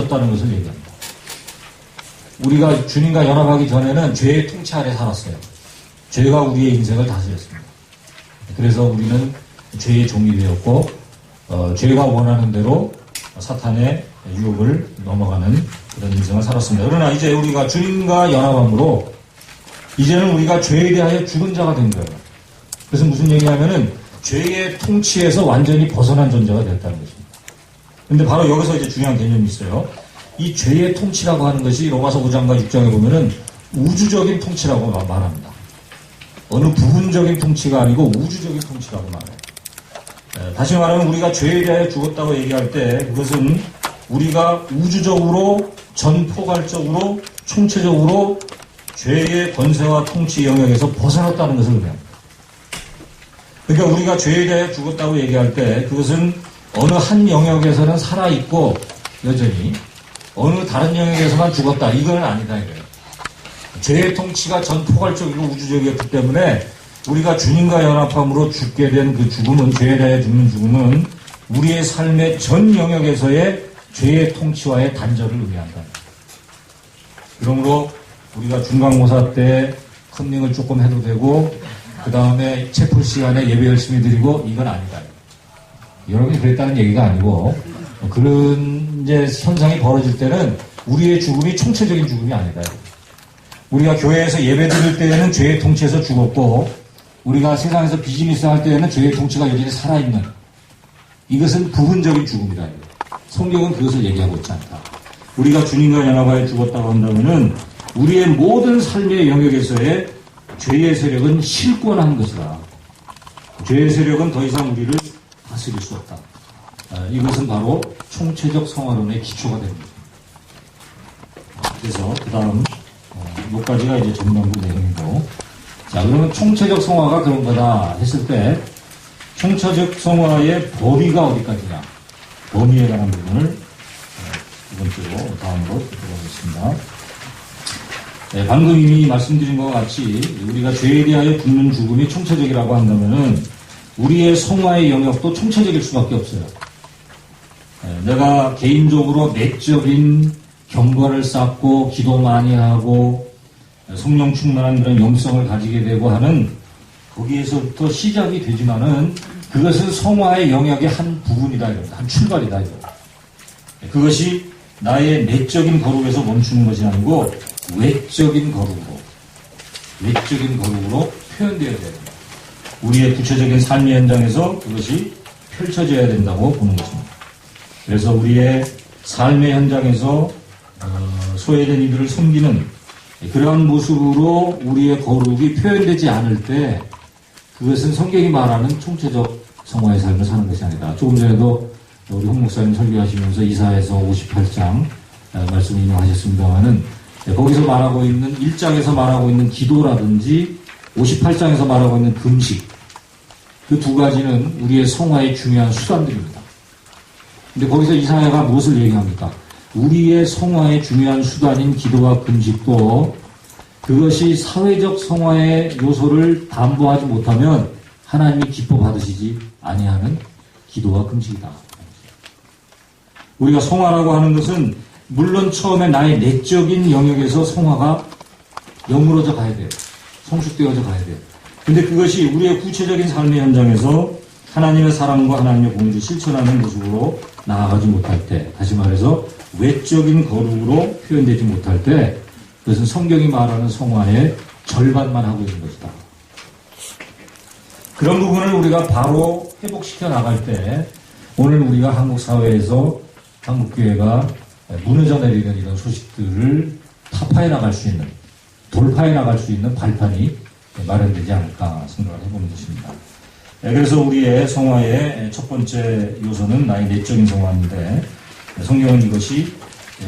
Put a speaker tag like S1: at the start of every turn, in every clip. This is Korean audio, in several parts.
S1: 벗어졌다는 것을 얘기합니다. 우리가 주님과 연합하기 전에는 죄의 통치 아래 살았어요. 죄가 우리의 인생을 다스렸습니다. 그래서 우리는 죄의 종이 되었고 죄가 원하는 대로 사탄의 유혹을 넘어가는 그런 인생을 살았습니다. 그러나 이제 우리가 주님과 연합함으로 이제는 우리가 죄에 대하여 죽은 자가 된 거예요. 그래서 무슨 얘기냐면은 죄의 통치에서 완전히 벗어난 존재가 됐다는 것입니다. 근데 바로 여기서 이제 중요한 개념이 있어요. 이 죄의 통치라고 하는 것이 로마서 5장과 6장에 보면은 우주적인 통치라고 말합니다. 어느 부분적인 통치가 아니고 우주적인 통치라고 말해요. 다시 말하면 우리가 죄에 대하여 죽었다고 얘기할 때 그것은 우리가 우주적으로 전포괄적으로 총체적으로 죄의 권세와 통치 영역에서 벗어났다는 것을 의미합니다. 그러니까 우리가 죄에 대해 죽었다고 얘기할 때 그것은 어느 한 영역에서는 살아있고 여전히 어느 다른 영역에서만 죽었다. 이건 아니다 이거예요. 죄의 통치가 전포괄적이고 우주적이었기 때문에 우리가 주님과 연합함으로 죽게 된 그 죽음은 죄에 대해 죽는 죽음은 우리의 삶의 전 영역에서의 죄의 통치와의 단절을 의미한다. 그러므로 우리가 중간고사 때 컨닝을 조금 해도 되고 그 다음에 채플 시간에 예배 열심히 드리고 이건 아니다. 여러분이 그랬다는 얘기가 아니고 그런 이제 현상이 벌어질 때는 우리의 죽음이 총체적인 죽음이 아니다. 우리가 교회에서 예배 드릴 때에는 죄의 통치에서 죽었고 우리가 세상에서 비즈니스 할 때에는 죄의 통치가 여전히 살아있는 이것은 부분적인 죽음이다. 성경은 그것을 얘기하고 있지 않다. 우리가 주님과 연합하여 죽었다고 한다면은 우리의 모든 삶의 영역에서의 죄의 세력은 실권한 것이다. 죄의 세력은 더 이상 우리를 다스릴 수 없다. 이것은 바로 총체적 성화론의 기초가 됩니다. 그래서 그 다음 몇 가지가 이제 전반부 내용이고 자 그러면 총체적 성화가 그런 거다 했을 때 총체적 성화의 범위가 어디까지냐 범위에 관한 부분을 두 번째로 다음으로 들어보겠습니다. 네, 방금 이미 말씀드린 것과 같이 우리가 죄에 대하여 죽는 죽음이 총체적이라고 한다면은 우리의 성화의 영역도 총체적일 수밖에 없어요. 내가 개인적으로 내적인 경과를 쌓고 기도 많이 하고 성령 충만한 그런 영성을 가지게 되고 하는 거기에서부터 시작이 되지만은 그것은 성화의 영역의 한 부분이다 이겁니다. 한 출발이다 이거. 그것이 나의 내적인 거룩에서 멈추는 것이 아니고 외적인 거룩으로 표현되어야 됩니다. 우리의 구체적인 삶의 현장에서 그것이 펼쳐져야 된다고 보는 것입니다. 그래서 우리의 삶의 현장에서 소외된 이들을 섬기는 그러한 모습으로 우리의 거룩이 표현되지 않을 때 그것은 성경이 말하는 총체적 성화의 삶을 사는 것이 아니다. 조금 전에도 우리 홍 목사님 설교하시면서 이사야서 58장 말씀 인용하셨습니다만은 거기서 말하고 있는 1장에서 말하고 있는 기도라든지 58장에서 말하고 있는 금식 그 두 가지는 우리의 성화의 중요한 수단들입니다. 근데 거기서 이사야가 무엇을 얘기합니까? 우리의 성화의 중요한 수단인 기도와 금식도 그것이 사회적 성화의 요소를 담보하지 못하면 하나님이 기뻐 받으시지 아니하는 기도와 금식이다. 우리가 성화라고 하는 것은 물론 처음에 나의 내적인 영역에서 성화가 여물어져 가야 돼요. 성숙되어져 가야 돼요. 근데 그것이 우리의 구체적인 삶의 현장에서 하나님의 사랑과 하나님의 공의를 실천하는 모습으로 나아가지 못할 때, 다시 말해서 외적인 거룩으로 표현되지 못할 때 그것은 성경이 말하는 성화의 절반만 하고 있는 것이다. 그런 부분을 우리가 바로 회복시켜 나갈 때 오늘 우리가 한국 사회에서 한국교회가 무너져 내리는 이런 소식들을 타파해 나갈 수 있는, 돌파해 나갈 수 있는 발판이 마련되지 않을까 생각을 해보는 것입니다. 그래서 우리의 성화의 첫 번째 요소는 나의 내적인 성화인데 성경은 이것이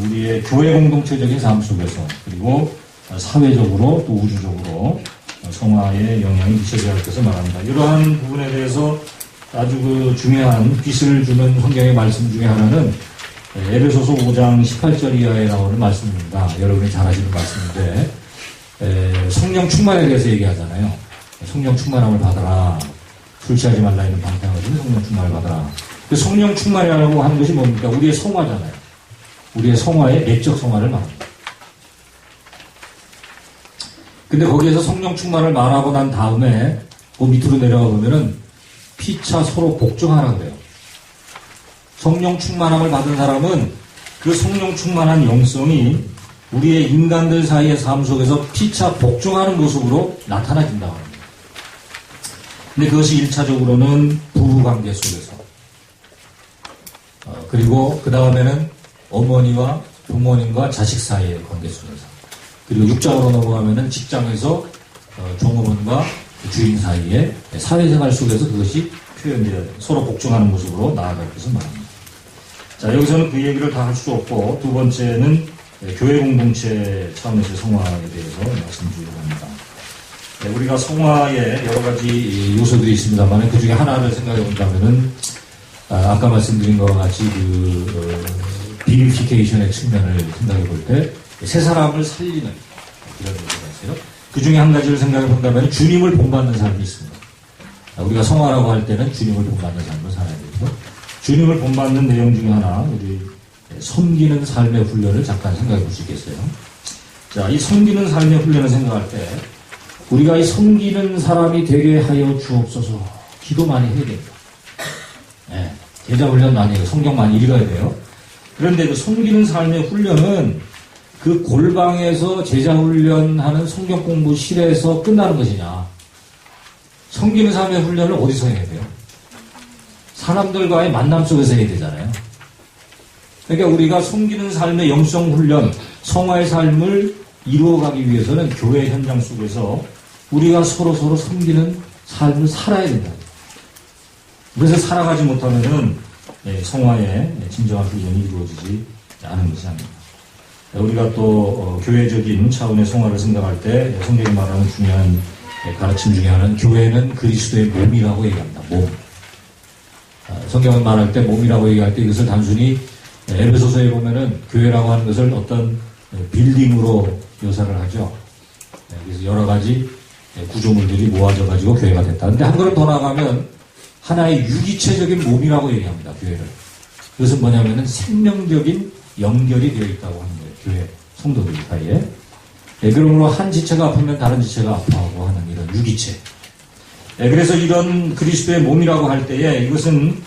S1: 우리의 교회 공동체적인 삶 속에서 그리고 사회적으로 또 우주적으로 성화의 영향이 미쳐져야 할 것을 말합니다. 이러한 부분에 대해서 아주 중요한 빛을 주는 성경의 말씀 중에 하나는 에베소서 5장 18절 이하에 나오는 말씀입니다. 여러분이 잘 아시는 말씀인데 성령 충만에 대해서 얘기하잖아요. 성령 충만함을 받아라. 술 취하지 말라 이런 방탕하지만 성령 충만을 받아라. 그 성령 충만이라고 하는 것이 뭡니까? 우리의 성화잖아요. 우리의 성화의 내적 성화를 말합니다. 근데 거기에서 성령 충만을 말하고 난 다음에 그 밑으로 내려가 보면은 피차 서로 복종하라 그래요. 성령 충만함을 받은 사람은 그 성령 충만한 영성이 우리의 인간들 사이의 삶 속에서 피차 복종하는 모습으로 나타나진다고 합니다. 근데 그것이 1차적으로는 부부관계 속에서 그리고 그 다음에는 어머니와 부모님과 자식 사이의 관계 속에서 그리고 6장으로 넘어가면은 직장에서 종업원과 주인 사이의 사회생활 속에서 그것이 표현되어 서로 복종하는 모습으로 나아갈 것을 말합니다. 자, 여기서는 그 얘기를 다 할 수 없고 두 번째는 교회 공동체 차원에서의 성화에 대해서 말씀드리려고 합니다. 우리가 성화에 여러 가지 요소들이 있습니다만 그 중에 하나를 생각해 본다면은 아까 말씀드린 것과 같이 비비피케이션의 측면을 생각해 볼 때 새 사람을 살리는 이런 얘기가 있어요. 그 중에 한 가지를 생각해 본다면 주님을 본받는 삶이 있습니다. 우리가 성화라고 할 때는 주님을 본받는 삶을 살아야 되죠. 주님을 본받는 내용 중에 하나, 우리 섬기는 삶의 훈련을 잠깐 생각해 볼 수 있겠어요. 자, 이 섬기는 삶의 훈련을 생각할 때 우리가 이 섬기는 사람이 되게 하여 주옵소서 기도 많이 해야 됩니다. 네, 제자 훈련 많이 해요. 성경 많이 읽어야 돼요. 그런데 그 섬기는 삶의 훈련은 그 골방에서 제자 훈련하는 성경 공부실에서 끝나는 것이냐? 섬기는 삶의 훈련을 어디서 해야 돼요? 사람들과의 만남 속에서 해야 되잖아요. 그러니까 우리가 섬기는 삶의 영성 훈련, 성화의 삶을 이루어가기 위해서는 교회 현장 속에서 우리가 서로 섬기는 삶을 살아야 된다. 그래서 살아가지 못하면은 성화의 진정한 훈련이 이루어지지 않은 것이 아닙니다. 우리가 또 교회적인 차원의 성화를 생각할 때 성경이 말하는 중요한 가르침 중에 하나는 교회는 그리스도의 몸이라고 얘기합니다. 몸. 성경을 말할 때 몸이라고 얘기할 때 이것을 단순히 에베소서에 보면은 교회라고 하는 것을 어떤 빌딩으로 묘사를 하죠. 그래서 여러 가지 구조물들이 모아져 가지고 교회가 됐다. 근데 한 걸음 더 나가면 하나의 유기체적인 몸이라고 얘기합니다. 교회를. 그것은 뭐냐면은 생명적인 연결이 되어 있다고 하는 거예요. 교회 성도들 사이에. 그러므로 한 지체가 아프면 다른 지체가 아파하고 하는 이런 유기체. 그래서 이런 그리스도의 몸이라고 할 때에 이것은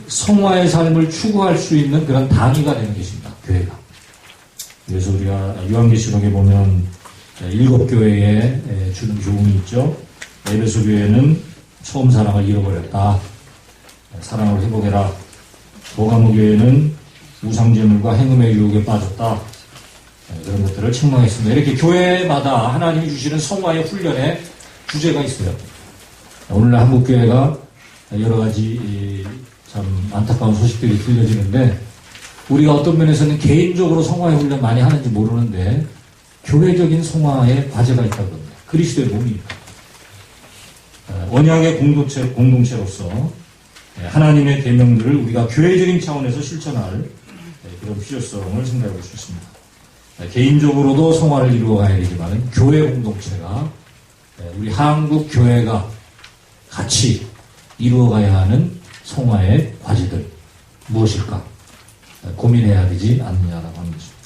S1: 성화의 삶을 추구할 수 있는 그런 단위가 되는 것입니다. 교회가. 그래서 우리가 요한계시록에 보면 7교회에 주는 교훈이 있죠. 에베소 교회는 처음 사랑을 잃어버렸다. 사랑을 회복해라. 보가모 교회는 우상제물과 행음의 유혹에 빠졌다. 그런 것들을 책망했습니다. 이렇게 교회마다 하나님이 주시는 성화의 훈련에 주제가 있어요. 오늘날 한국교회가 여러 가지 참 안타까운 소식들이 들려지는데 우리가 어떤 면에서는 개인적으로 성화의 훈련 많이 하는지 모르는데 교회적인 성화의 과제가 있다고 합니다. 그리스도의 몸이니까. 언약의 공동체로서 하나님의 계명들을 우리가 교회적인 차원에서 실천할 그런 필요성을 생각해 볼 수 있습니다. 개인적으로도 성화를 이루어가야 되지만 교회 공동체가 우리 한국 교회가 같이 이루어가야 하는 성화의 과제들 무엇일까 고민해야 되지 않느냐라고 하는 것입니다.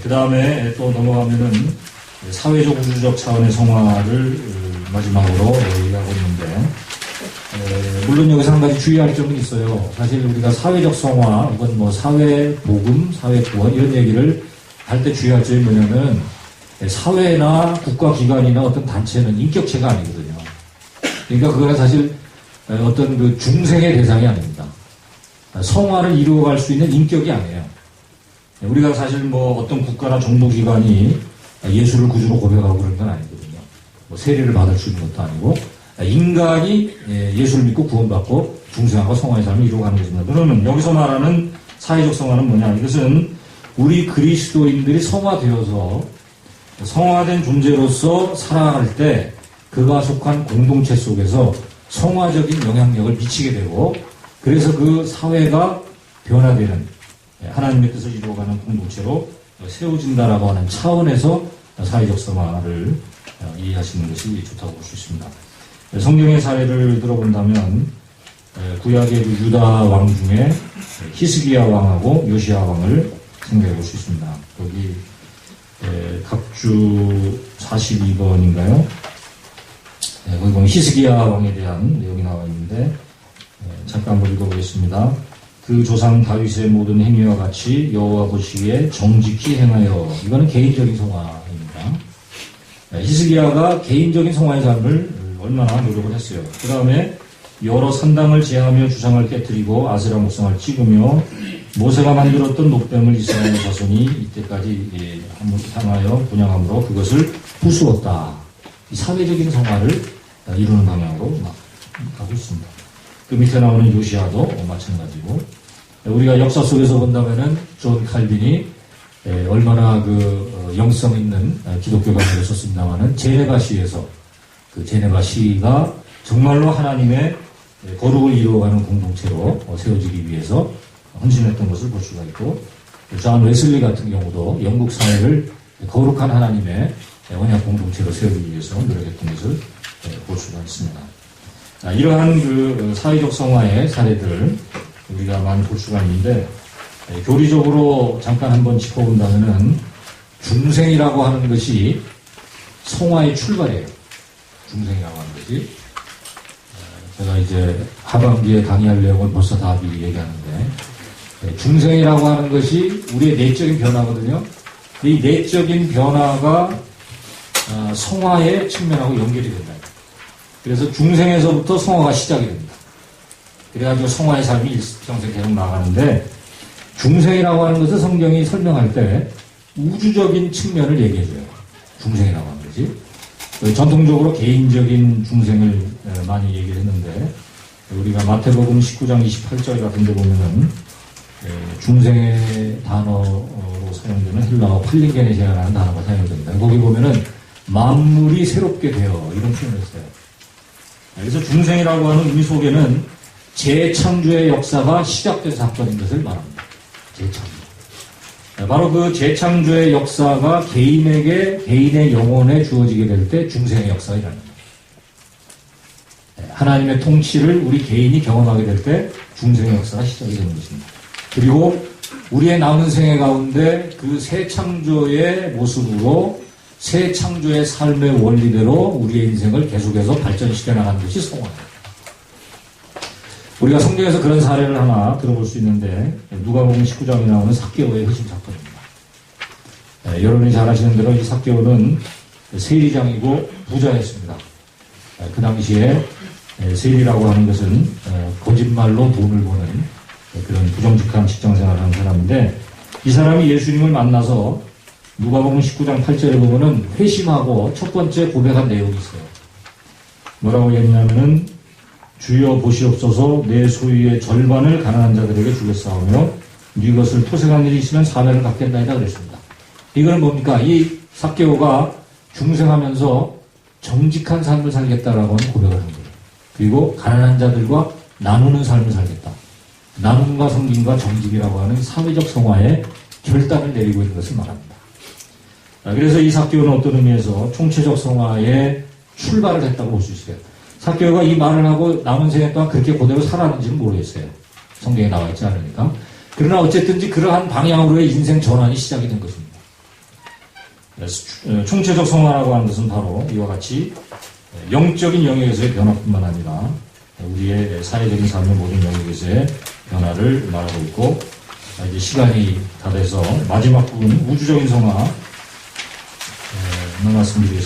S1: 그 다음에 또 넘어가면은 사회적 우주적 차원의 성화를 마지막으로 얘기하고 있는데 물론 여기서 한 가지 주의할 점은 있어요. 사실 우리가 사회적 성화 혹은 뭐 사회 복음, 사회 구원 이런 얘기를 할 때 주의할 점이 뭐냐면 사회나 국가기관이나 어떤 단체는 인격체가 아니거든요. 그러니까 그거는 사실 어떤 그 중생의 대상이 아닙니다. 성화를 이루어갈 수 있는 인격이 아니에요. 우리가 사실 뭐 어떤 국가나 정보기관이 예수를 구주로 고백하고 그런 건 아니거든요. 뭐 세례를 받을 수 있는 것도 아니고 인간이 예수를 믿고 구원받고 중생하고 성화의 삶을 이루어가는 것입니다. 그러면 여기서 말하는 사회적 성화는 뭐냐? 이것은 우리 그리스도인들이 성화되어서 성화된 존재로서 살아갈 때 그가 속한 공동체 속에서 성화적인 영향력을 미치게 되고 그래서 그 사회가 변화되는 하나님의 뜻을 이루어가는 공동체로 세워진다라고 하는 차원에서 사회적 성화를 이해하시는 것이 좋다고 볼 수 있습니다. 성경의 사례를 들어본다면 구약의 그 유다 왕 중에 히스기야 왕하고 요시야 왕을 생각해 볼 수 있습니다. 거기 각주 42번인가요? 거기 보면 히스기야 왕에 대한 내용이 나와 있는데 잠깐 한번 읽어보겠습니다. 그 조상 다윗의 모든 행위와 같이 여호와 보시기에 정직히 행하여. 이거는 개인적인 성화입니다. 히스기야가 개인적인 성화의 삶을 얼마나 노력을 했어요. 그 다음에 여러 산당을 제하며 주상을 깨뜨리고 아세라 목상을 찍으며 모세가 만들었던 노뱀을 이스라엘 자손이 이때까지 향하여 분양함으로 그것을 부수었다. 이 사회적인 성화를 이루는 방향으로 가고 있습니다. 그 밑에 나오는 요시아도 마찬가지고, 우리가 역사 속에서 본다면은 존 칼빈이 얼마나 그 영성 있는 기독교가 되었었습니다만은 제네바시에서 그 제네바시가 정말로 하나님의 거룩을 이루어가는 공동체로 세워지기 위해서 헌신했던 것을 볼 수가 있고, 존 웨슬리 같은 경우도 영국 사회를 거룩한 하나님의 언약 공동체로 세우기 위해서 노력했던 것을 볼 수가 있습니다. 이러한 그 사회적 성화의 사례들 우리가 많이 볼 수가 있는데, 교리적으로 잠깐 한번 짚어본다면은 중생이라고 하는 것이 성화의 출발이에요. 중생이라고 하는 것이. 제가 이제 하반기에 강의할 내용을 벌써 다 미리 얘기하는데, 중생이라고 하는 것이 우리의 내적인 변화거든요. 이 내적인 변화가 성화의 측면하고 연결이 된다. 그래서 중생에서부터 성화가 시작이 됩니다. 그래가지고 성화의 삶이 평생 계속 나가는데, 중생이라고 하는 것을 성경이 설명할 때 우주적인 측면을 얘기해줘요. 중생이라고 하는 것이. 전통적으로 개인적인 중생을 많이 얘기를 했는데, 우리가 마태복음 19장 28절 같은 데 보면은 중생의 단어로 사용되는 헬라어 팔링게네시아라는 단어가 사용됩니다. 거기 보면은 만물이 새롭게 되어, 이런 표현을 했어요. 그래서 중생이라고 하는 의미 속에는 재창조의 역사가 시작된 사건인 것을 말합니다. 재창조. 바로 그 재창조의 역사가 개인의 영혼에 주어지게 될 때 중생의 역사가 일어납니다. 하나님의 통치를 우리 개인이 경험하게 될 때 중생의 역사가 시작이 되는 것입니다. 그리고 우리의 남은 생애 가운데 그 새 창조의 모습으로 새 창조의 삶의 원리대로 우리의 인생을 계속해서 발전시켜 나가는 것이 성화입니다. 우리가 성경에서 그런 사례를 하나 들어볼 수 있는데, 누가복음 19장에 나오는 삭개오의 회심 사건입니다. 여러분이 잘 아시는 대로 이 삭개오는 세리장이고 부자였습니다. 그 당시에 세리라고 하는 것은 거짓말로 돈을 버는 그런 부정직한 직장생활을 하는 사람인데, 이 사람이 예수님을 만나서 누가복음 19장 8절에 보면은 회심하고 첫 번째 고백한 내용이 있어요. 뭐라고 했냐면은, 주여 보시옵소서, 내 소유의 절반을 가난한 자들에게 주겠사오며 네 것을 토색한 일이 있으면 사면을 받겠나이다 그랬습니다. 이거는 뭡니까? 이 삭개오가 중생하면서 정직한 삶을 살겠다라고 하는 고백을 한 거예요. 그리고 가난한 자들과 나누는 삶을 살겠다. 나눔과 섬김과 정직이라고 하는 사회적 성화에 결단을 내리고 있는 것을 말합니다. 그래서 이 삭개오는 어떤 의미에서 총체적 성화에 출발을 했다고 볼 수 있어요. 삭개오가 이 말을 하고 남은 생애 동안 그렇게 그대로 살았는지는 모르겠어요. 성경에 나와 있지 않으니까. 그러나 어쨌든지 그러한 방향으로의 인생 전환이 시작이 된 것입니다. 그래서 총체적 성화라고 하는 것은 바로 이와 같이 영적인 영역에서의 변화뿐만 아니라 우리의 사회적인 삶의 모든 영역에서의 변화를 말하고 있고, 이제 시간이 다 돼서 마지막 부분 우주적인 성화 말씀드리겠습니다.